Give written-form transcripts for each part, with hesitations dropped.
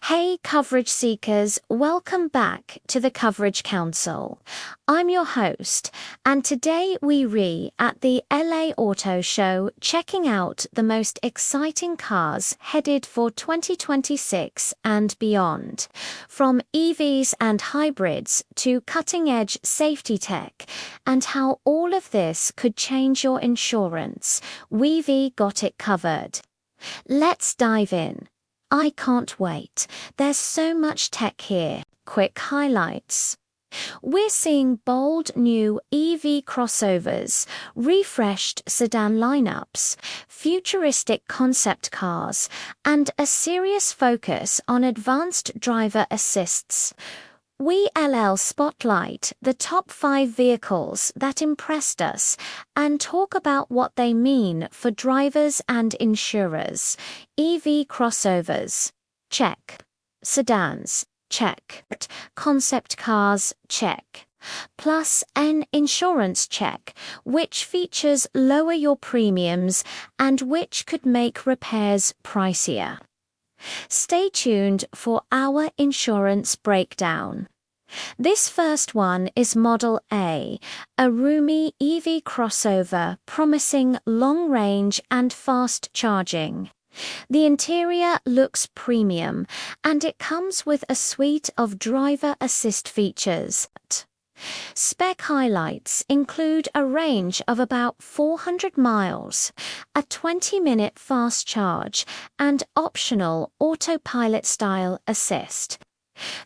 Hey, coverage seekers, welcome back to the Coverage Council. I'm your host, and today we at the LA Auto Show checking out the most exciting cars headed for 2026 and beyond. From EVs and hybrids to cutting-edge safety tech, and how all of this could change your insurance. We've got it covered. Let's dive in. I can't wait. There's so much tech here. Quick highlights. We're seeing bold new EV crossovers, refreshed sedan lineups, futuristic concept cars, and a serious focus on advanced driver assists. We spotlight the top 5 vehicles that impressed us and talk about what they mean for drivers and insurers. EV crossovers, check. Sedans, check. Concept cars, check. Plus an insurance check, which features lower your premiums and which could make repairs pricier. Stay tuned for our insurance breakdown. This first one is Model A, a roomy EV crossover promising long range and fast charging. The interior looks premium, and it comes with a suite of driver assist features. Spec highlights include a range of about 400 miles, a 20-minute fast charge, and optional autopilot-style assist.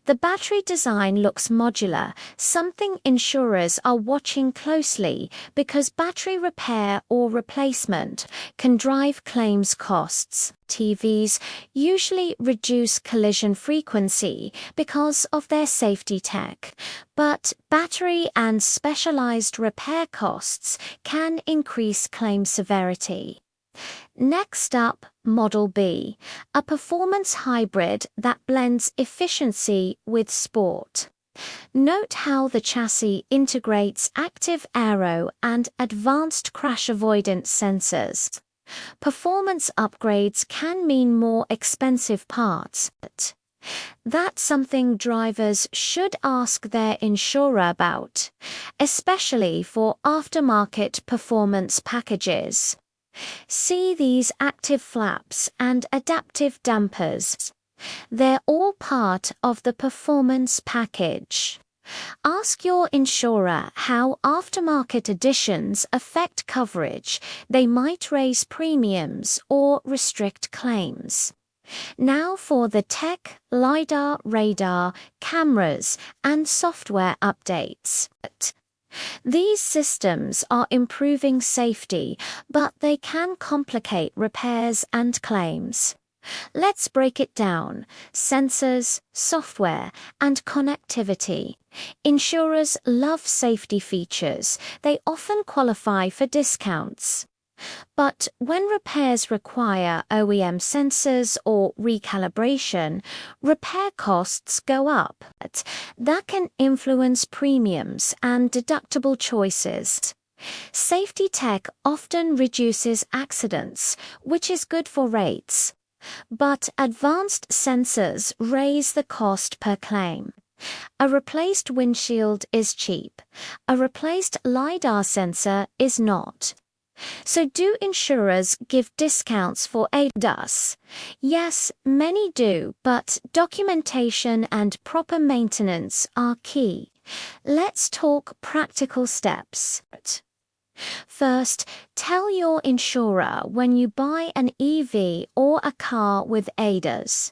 The battery design looks modular, something insurers are watching closely because battery repair or replacement can drive claims costs. TVs usually reduce collision frequency because of their safety tech, but battery and specialized repair costs can increase claim severity. Next up, Model B, a performance hybrid that blends efficiency with sport. Note how the chassis integrates active aero and advanced crash avoidance sensors. Performance upgrades can mean more expensive parts, but that's something drivers should ask their insurer about, especially for aftermarket performance packages. See these active flaps and adaptive dampers. They're all part of the performance package. Ask your insurer how aftermarket additions affect coverage. They might raise premiums or restrict claims. Now for the tech, lidar, radar, cameras, and software updates. These systems are improving safety, but they can complicate repairs and claims. Let's break it down. Sensors, software, and connectivity. Insurers love safety features. They often qualify for discounts. But when repairs require OEM sensors or recalibration, repair costs go up. That can influence premiums and deductible choices. Safety tech often reduces accidents, which is good for rates. But advanced sensors raise the cost per claim. A replaced windshield is cheap. A replaced lidar sensor is not. So do insurers give discounts for ADAS? Yes, many do, but documentation and proper maintenance are key. Let's talk practical steps. First, tell your insurer when you buy an EV or a car with ADAS.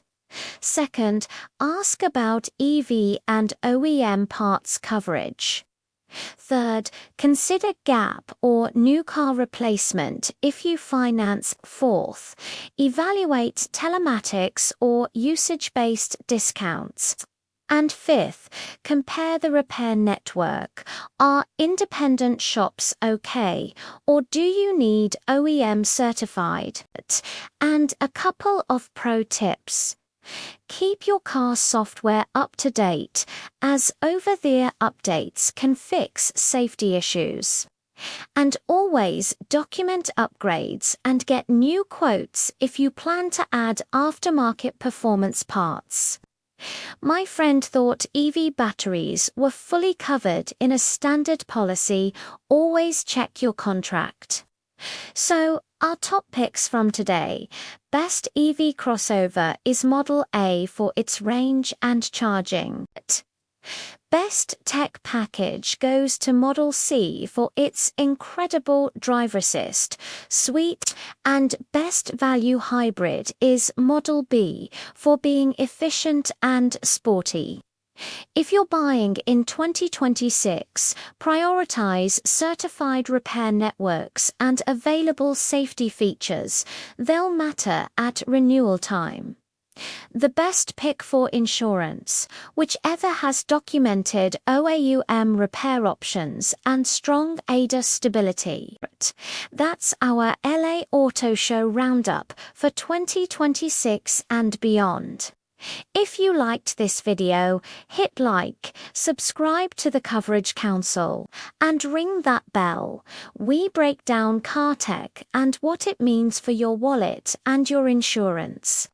Second, ask about EV and OEM parts coverage. Third, consider gap or new car replacement if you finance. Fourth, evaluate telematics or usage-based discounts. And fifth, compare the repair network. Are independent shops okay, or do you need OEM certified? And a couple of pro tips. Keep your car software up to date, as over-the-air updates can fix safety issues. And always document upgrades and get new quotes if you plan to add aftermarket performance parts. My friend thought EV batteries were fully covered in a standard policy. Always check your contract. So, our top picks from today. Best EV crossover is Model A for its range and charging. Best tech package goes to Model C for its incredible drive assist, suite, and best value hybrid is Model B for being efficient and sporty. If you're buying in 2026, prioritize certified repair networks and available safety features. They'll matter at renewal time. The best pick for insurance, whichever has documented OAUM repair options and strong ADAS stability. That's our LA Auto Show roundup for 2026 and beyond. If you liked this video, hit like, subscribe to the Coverage Council, and ring that bell. We break down car tech and what it means for your wallet and your insurance.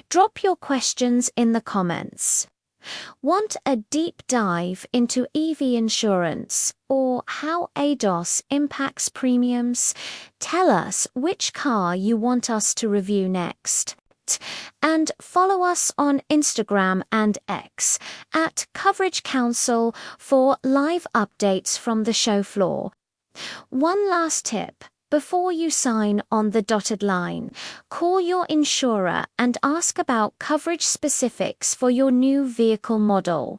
Drop your questions in the comments. Want a deep dive into EV insurance or how ADAS impacts premiums? Tell us which car you want us to review next. And follow us on Instagram and X at Coverage Council for live updates from the show floor. One last tip. Before you sign on the dotted line, call your insurer and ask about coverage specifics for your new vehicle model.